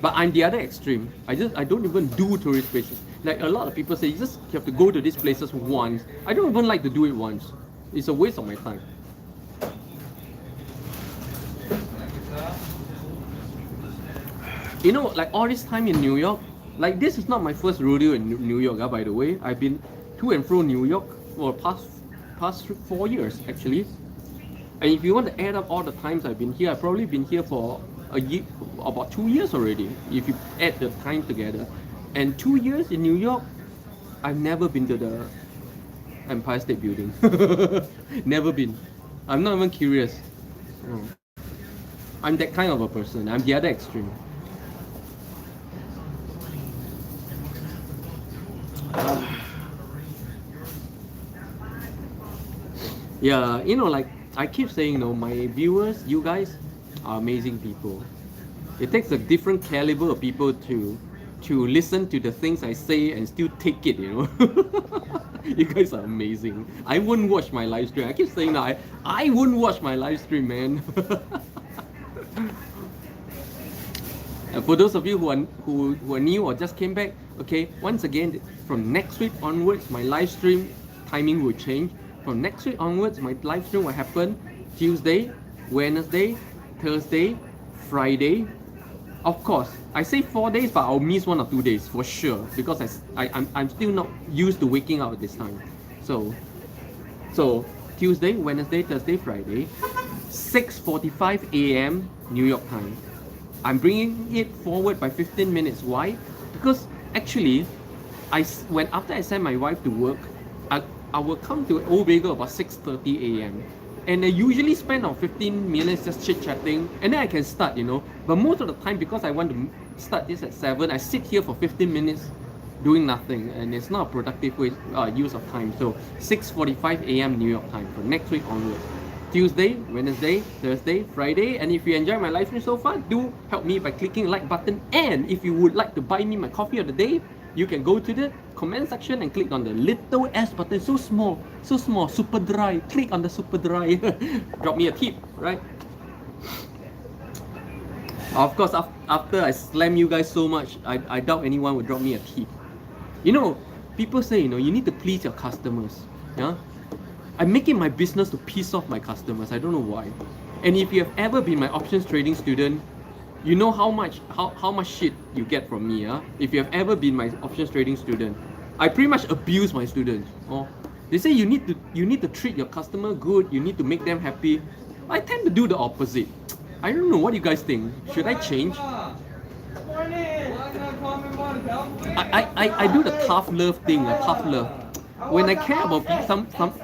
But I'm the other extreme. I don't even do tourist places. Like a lot of people say, you have to go to these places once. I don't even like to do it once. It's a waste of my time. You know, like all this time in New York, like this is not my first rodeo in New York, by the way. I've been to and fro New York for the past 4 years actually. And if you want to add up all the times I've been here, I've probably been here for a year, about 2 years already, if you add the time together. And 2 years in New York, I've never been to the Empire State Building. Never been. I'm not even curious. I'm that kind of a person. I'm the other extreme. Yeah, you know, like I keep saying, my viewers, you guys are amazing people. It takes a different caliber of people to listen to the things I say and still take it, you know. You guys are amazing. I wouldn't watch my live stream. I keep saying that I wouldn't watch my live stream, man. And for those of you who are new or just came back, okay, once again, from next week onwards, my live stream timing will change. From next week onwards, my live stream will happen Tuesday, Wednesday, Thursday, Friday. Of course, I say 4 days, but I'll miss 1 or 2 days for sure because I'm still not used to waking up at this time. So Tuesday, Wednesday, Thursday, Friday, 6:45 a.m. New York time. I'm bringing it forward by 15 minutes. Why? Because actually, after I send my wife to work, I will come to Old Bagel about 6:30 a.m. And I usually spend 15 minutes just chit-chatting, and then I can start, But most of the time, because I want to start this at 7, I sit here for 15 minutes doing nothing, and it's not a productive use of time. So 6:45 a.m. New York time from next week onwards. Tuesday, Wednesday, Thursday, Friday, and if you enjoy my live stream so far, do help me by clicking like button. And if you would like to buy me my coffee of the day, you can go to the comment section and click on the little S button. So small, super dry. Click on the super dry. Drop me a tip, right? Of course, after I slam you guys so much, I doubt anyone would drop me a tip. You know, people say, you need to please your customers. Yeah? I make it my business to piss off my customers. I don't know why. And if you have ever been my options trading student, you know how much shit you get from me. If you have ever been my options trading student, I pretty much abuse my students. Oh, they say you need to treat your customer good. You need to make them happy. I tend to do the opposite. I don't know. What do you guys think? Should I change? I do the tough love thing. Tough love. When I care about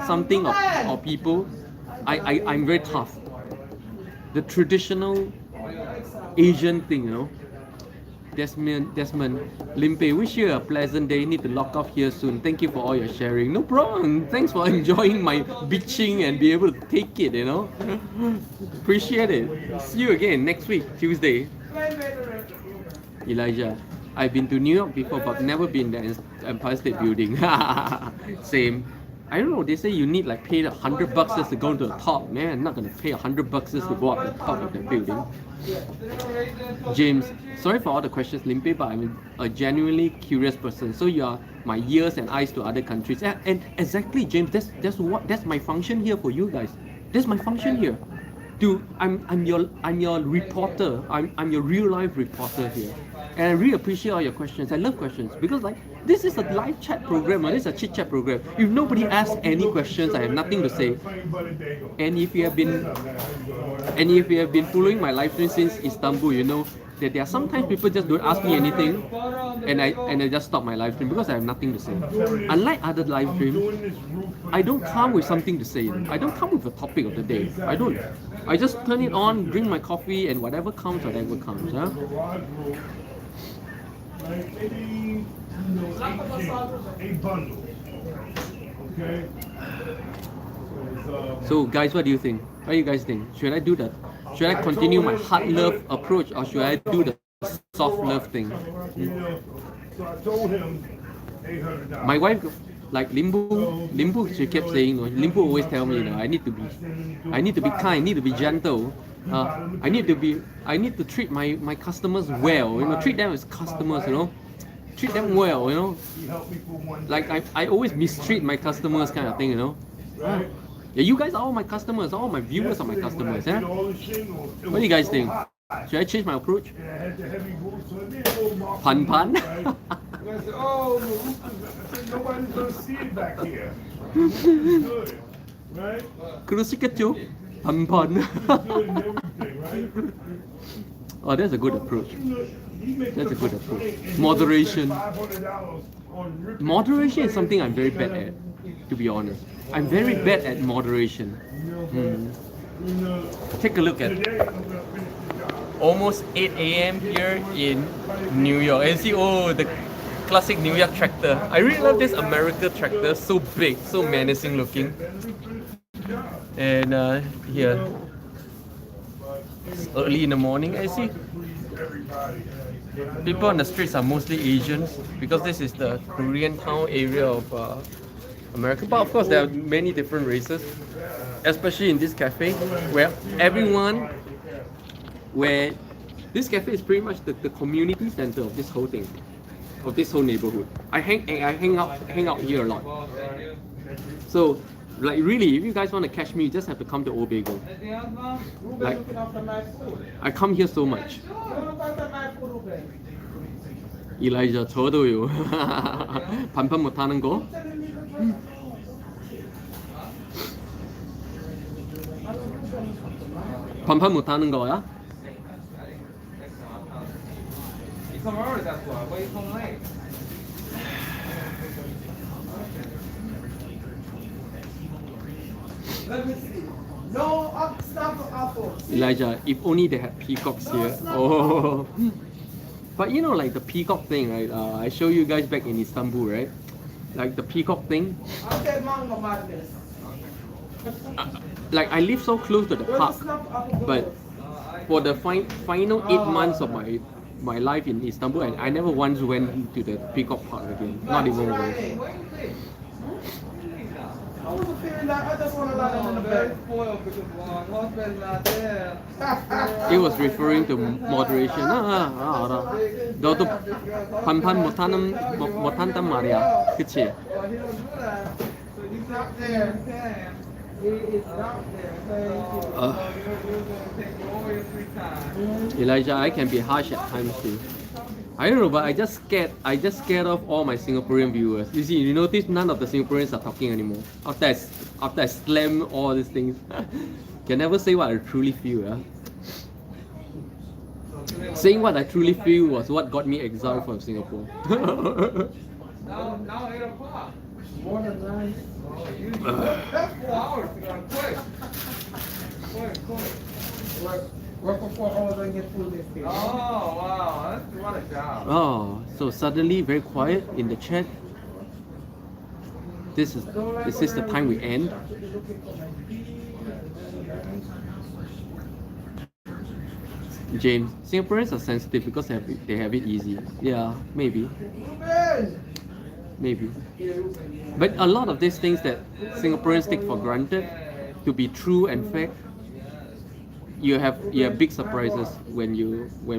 something or people, I'm very tough. The traditional Asian thing, Desmond, Limpeh, wish you a pleasant day. Need to lock off here soon. Thank you for all your sharing. No problem. Thanks for enjoying my bitching and be able to take it, Appreciate it. See you again next week, Tuesday. Elijah, I've been to New York before, but never been the Empire State Building. Same. I don't know, they say you need like pay $100 just to go to the top. Man, I'm not gonna pay $100 just to go up the top of the building. James, sorry for all the questions, Limpeh, but I'm a genuinely curious person. So you are my ears and eyes to other countries. And exactly, James, that's my function here for you guys. That's my function here. I'm your reporter. I'm your real life reporter here. And I really appreciate all your questions. I love questions because this is a live chat program, or this is a chit chat program. If nobody asks any questions, I have nothing to say. And if you have been following my live stream since Istanbul, you know that there are sometimes people just don't ask me anything, and I just stop my live stream because I have nothing to say. Unlike other live streams, I don't come with something to say. I don't come with a topic of the day. I don't. I just turn it on, drink my coffee, and whatever comes. Huh? Maybe a bundle. Okay. So guys, what do you think? What do you guys think? Should I do that? Should I continue my hard love approach, or should I do the soft love thing? So I told him $800. My wife, like Limbu, she kept saying, Limbu always tell me, I need to be kind, I need to be gentle. I need to treat my customers well, treat them as customers, treat them well, like I always mistreat my customers kind of thing, Yeah, you guys are all my customers, all my viewers are my customers, yeah? What do you guys think? Should I change my approach? Pan. Oh, nobody's gonna see it back here. Good, right? Kurushikachu, pan. Oh, that's a good approach. That's a good approach. Moderation. Moderation is something I'm very bad at, to be honest. I'm very bad at moderation. Take a look at almost 8 a.m. here in New York. And see, the classic New York tractor. I really love this American tractor, so big, so menacing looking. And here, it's early in the morning, I see. People on the streets are mostly Asians because this is the Korean town area of America. But of course, there are many different races, especially in this cafe where this cafe is pretty much the community center of this whole thing, of this whole neighborhood. I hang out here a lot. So, like really, if you guys want to catch me, you just have to come to Old Bagel. Like, I come here so much. Elijah, 저도요. 반판 못하는 거? 반판 못하는 거야? You come early, that's why. Why you come late? Let me see. No, stop apples. Elijah, if only they had peacocks here. Oh. But you know, like the peacock thing, right? I show you guys back in Istanbul, right? Like the peacock thing. Like I live so close to the park, but for the final 8 months of my life in Istanbul, and I never once went to the peacock park again. Not even once. I wasn't feeling that. I just want to lie down in the bed. Spoiled because my husband's not there. It was referring to moderation. 너도 반반 못한단 말이야, 그치? Well, he don't do that. So he's out there. He is out there. So you're going to take all your free time. Elijah, I can be harsh at times too. I don't know, but I just scared off all my Singaporean viewers. You notice none of the Singaporeans are talking anymore. After I slam all these things. Can never say what I truly feel, yeah? Saying what I truly feel was what got me exiled from Singapore. Now 8 o'clock. More than 9. That's 4 hours. Quick. Work for 4 hours and get food this day. Oh, wow. That's what a job. Oh, so suddenly very quiet in the chat. Is this the time we end? James, Singaporeans are sensitive because they have it easy. Yeah, maybe. But a lot of these things that Singaporeans take for granted to be true and fact, you have big surprises when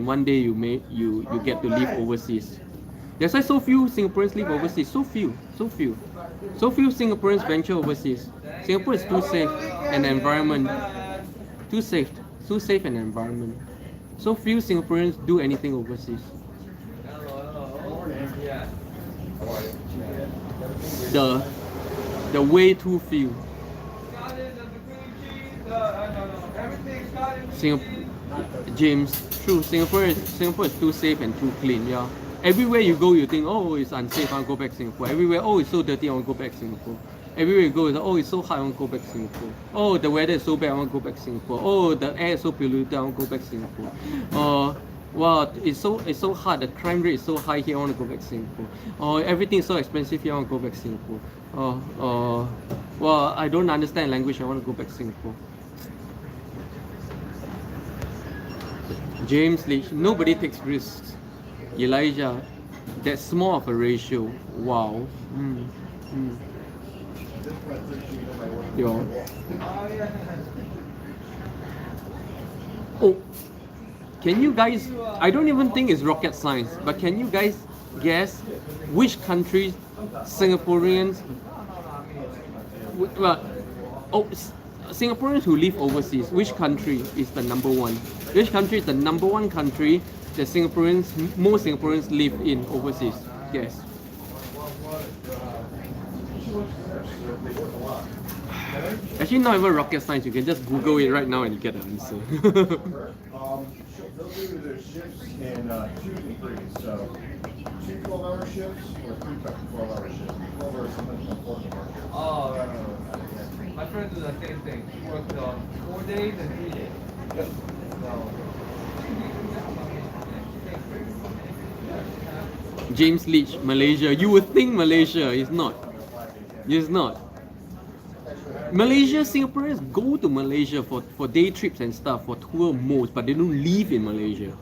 one day you get to live overseas. That's why so few Singaporeans live overseas. So few Singaporeans venture overseas. Singapore is too safe an environment. Too safe an environment. So few Singaporeans do anything overseas. The way too few. James, true. Singapore is too safe and too clean. Yeah. Everywhere you go, you think, oh, it's unsafe. I want to go back to Singapore. Everywhere, oh, it's so dirty. I want to go back to Singapore. Everywhere you go, it's oh, it's so hot. I want to go back to Singapore. Oh, the weather is so bad. I want to go back to Singapore. Oh, the air is so polluted. I want to go back to Singapore. Wow, it's so hard. The crime rate is so high here. I want to go back to Singapore. Oh, everything is so expensive here. I want to go back to Singapore. Well, I don't understand language. I want to go back to Singapore. James Leach, nobody takes risks. Elijah, that's small of a ratio. Wow. Yo. Oh, can you guys, I don't even think it's rocket science, but can you guys guess which countries Singaporeans, Singaporeans who live overseas, which country is the number one? Which country is the number one country that most Singaporeans live in overseas? Guess. Actually, not even rocket science. You can just Google it right now and you get an answer. They'll do their shifts in 2 and 3. So 2 12-hour shifts or 3 12-hour shifts. 12 hours sometimes on 4 hours. Oh, right. My friend do the same thing. He works 4 days and 3 days. James Leach, Malaysia. You would think Malaysia is not. It's not. Malaysia, Singaporeans go to Malaysia for day trips and stuff, for tour most, but they don't live in Malaysia.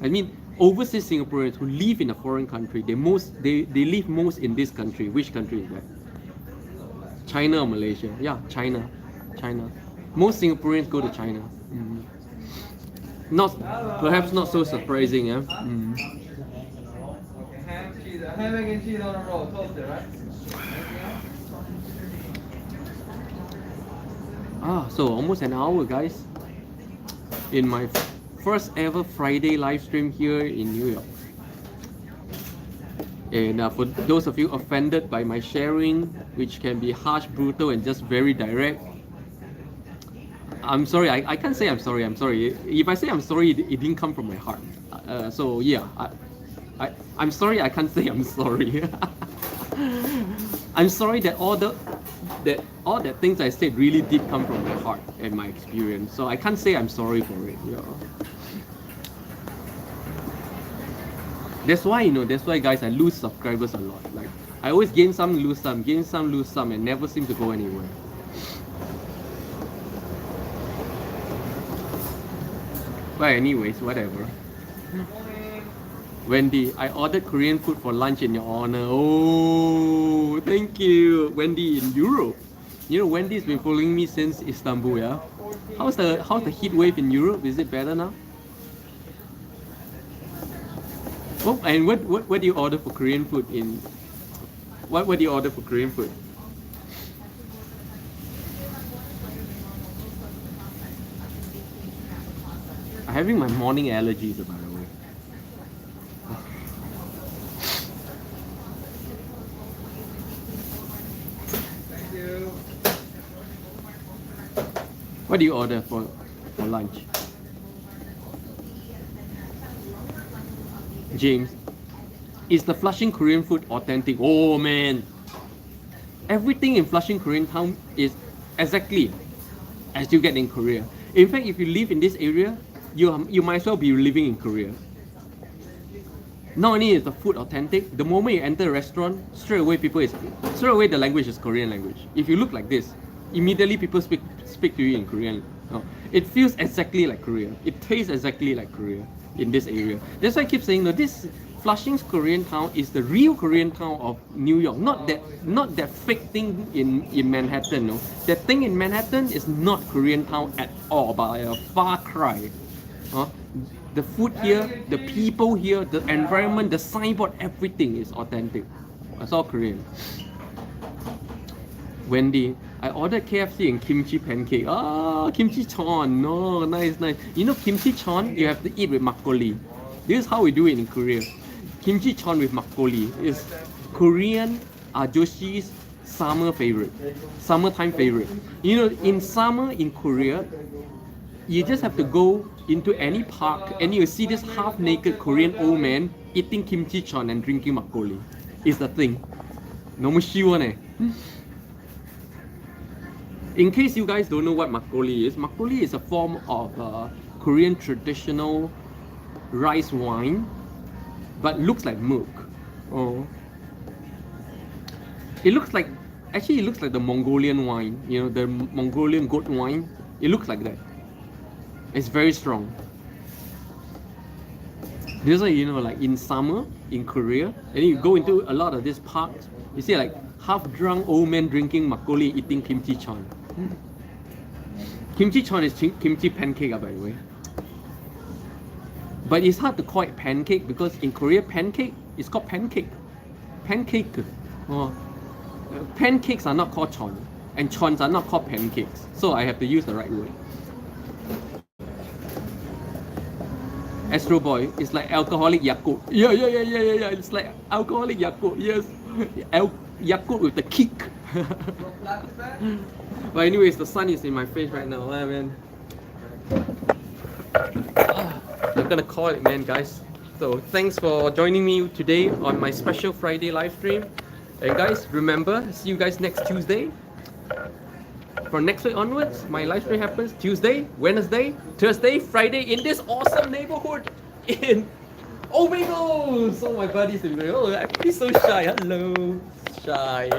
I mean, overseas Singaporeans who live in a foreign country, they live most in this country. Which country is that? China or Malaysia? Yeah, China. Most Singaporeans go to China. Perhaps not so surprising, yeah. Ham, egg, and cheese on a roll, toasted, right? So almost an hour, guys, in my first ever Friday live stream here in New York. And for those of you offended by my sharing, which can be harsh, brutal, and just very direct, I'm sorry. I can't say I'm sorry. I'm sorry. If I say I'm sorry, it didn't come from my heart. So yeah, I'm sorry. I can't say I'm sorry. I'm sorry that all the things I said really did come from my heart and my experience. So I can't say I'm sorry for it. Yeah. That's why, that's why, guys, I lose subscribers a lot. Like, I always gain some, lose some, gain some, lose some, and never seem to go anywhere. But anyways, whatever. Wendy, I ordered Korean food for lunch in your honor. Oh, thank you, Wendy in Europe. Wendy's been following me since Istanbul. Yeah, how's the heat wave in Europe? Is it better now? Oh, and what do you order for Korean food in? What do you order for Korean food? I'm having my morning allergies, by the way. Thank you. What do you order for lunch? James, is the Flushing Korean food authentic? Oh man, everything in Flushing Korean town is exactly as you get in Korea. In fact, if you live in this area, you might as well be living in Korea. Not only is the food authentic, the moment you enter a restaurant, straight away the language is Korean language. If you look like this, immediately people speak to you in Korean. No, it feels exactly like Korea. It tastes exactly like Korea in this area. That's why I keep saying, no, this Flushing's Korean town is the real Korean town of New York. Not that fake thing in Manhattan. No, that thing in Manhattan is not Korean town at all, by a far cry. The food here, the people here, the environment, the signboard, everything is authentic. It's all Korean. Wendy, I ordered KFC and kimchi pancake. Kimchi chon. No, nice. Kimchi chon, you have to eat with makgeolli. This is how we do it in Korea. Kimchi chon with makgeolli is Korean Joshi's summertime favorite. In summer in Korea, you just have to go into any park and you see this half-naked Korean old man eating kimchi chon and drinking makgeolli. It's the thing. 너무 시원해. In case you guys don't know what makgeolli is a form of Korean traditional rice wine, but looks like milk. Oh, it looks like the Mongolian wine. The Mongolian goat wine. It looks like that. It's very strong. This is why, like in summer in Korea, and then you go into a lot of these parks, you see like half-drunk old men drinking makgeolli, eating kimchi chon. Kimchi chon is kimchi pancake, by the way. But it's hard to call it pancake because in Korea, pancake is called pancake. Pancake. Pancakes are not called chon, and chons are not called pancakes. So I have to use the right word. Astro Boy is like alcoholic Yakult. Yeah. It's like alcoholic Yakult. Yes, Yakult with the kick. But anyways, the sun is in my face right now, man. I'm gonna call it, man, guys. So thanks for joining me today on my special Friday live stream. And guys, remember, see you guys next Tuesday. From next week onwards, my live stream happens Tuesday, Wednesday, Thursday, Friday in this awesome neighborhood in Omegle. So my buddies will be like, oh, I'm really so shy. Hello, shy.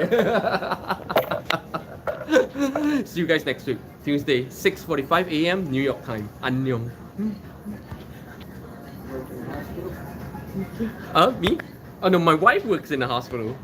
See you guys next week, Tuesday, 6:45 a.m. New York time. Annyeong. Me? Oh no, my wife works in the hospital.